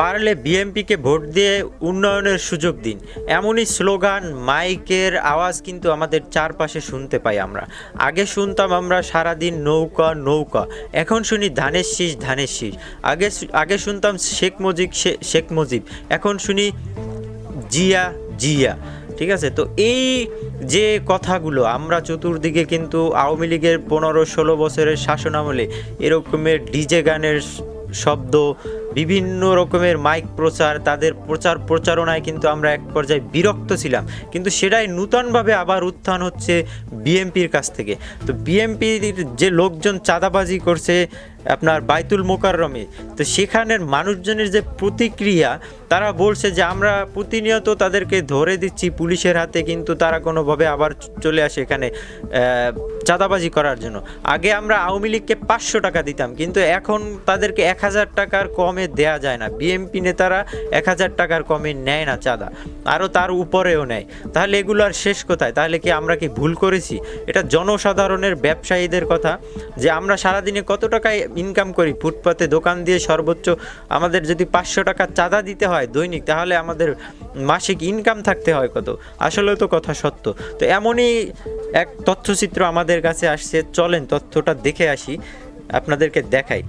পারলে বিএমপিকে ভোট দিয়ে উন্নয়নের সুযোগ দিন, এমনই স্লোগান মাইকের আওয়াজ কিন্তু আমাদের চারপাশে শুনতে পাই আমরা। আগে শুনতাম আমরা সারাদিন নৌকা নৌকা, এখন শুনি ধানের শীষ ধানের শীষ। আগে শুনতাম শেখ মুজিব, এখন শুনি জিয়া জিয়া। ঠিক আছে, তো এই যে কথাগুলো আমরা চতুর্দিকে কিন্তু আওয়ামী লীগের 15-16 বছরের শাসনামলে এরকমের ডিজে গানের শব্দ, বিভিন্ন রকমের মাইক প্রচার, তাদের প্রচারণায় কিন্তু আমরা এক পর্যায়ে বিরক্ত ছিলাম। কিন্তু সেটাই নূতনভাবে আবার উত্থান হচ্ছে বিএমপির কাছ থেকে। তো বিএমপির যে লোকজন চাঁদাবাজি করছে আপনার বাইতুল মোকাররমে, তো সেখানের মানুষজনের যে প্রতিক্রিয়া, তারা বলছে যে আমরা প্রতিনিয়ত তাদেরকে ধরে দিচ্ছি পুলিশের হাতে, কিন্তু তারা কোনোভাবে আবার চলে আসে এখানে চাঁদাবাজি করার জন্য। আগে আমরা আওয়ামী লীগকে 500 টাকা দিতাম, কিন্তু এখন তাদেরকে 1000 টাকার কমে দেয়া যায় না। বিএমপি নেতারা 1000 টাকার কমে নেয় না চাঁদা, আরও তার উপরেও নেয়। তাহলে এগুলোর শেষ কোথায়? তাহলে কি আমরা কি ভুল করেছি? এটা জনসাধারণের ব্যবসায়ীদের কথা, যে আমরা সারাদিনে কত টাকায় ইনকাম করি ফুটপাতে দোকান দিয়ে। সর্বোচ্চ আমাদের যদি 500 টাকা চাঁদা দিতে হয় দৈনিক, তাহলে আমাদের মাসিক ইনকাম থাকতে হয় কত? আসলে তো কথা সত্য। তো এমনই এক তথ্যচিত্র আমাদের কাছে আসছে, চলেন তথ্যটা দেখে আসি, আপনাদেরকে দেখাই।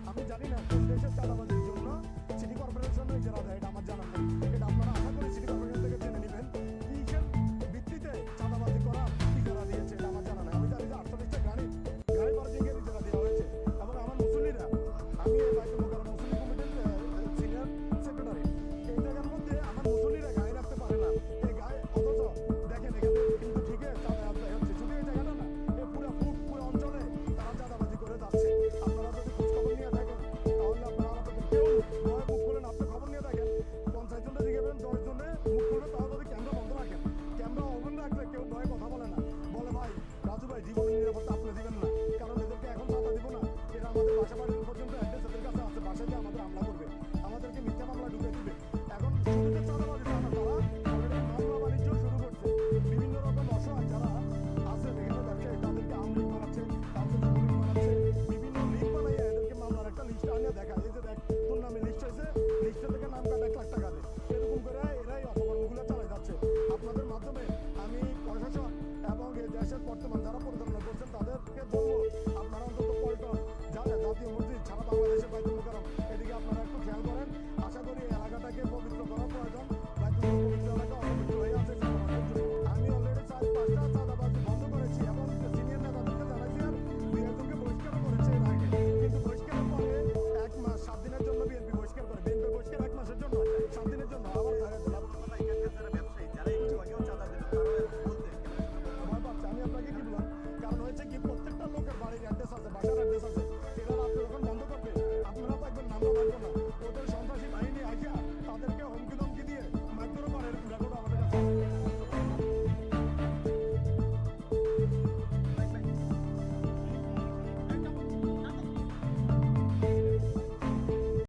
আমি জানি না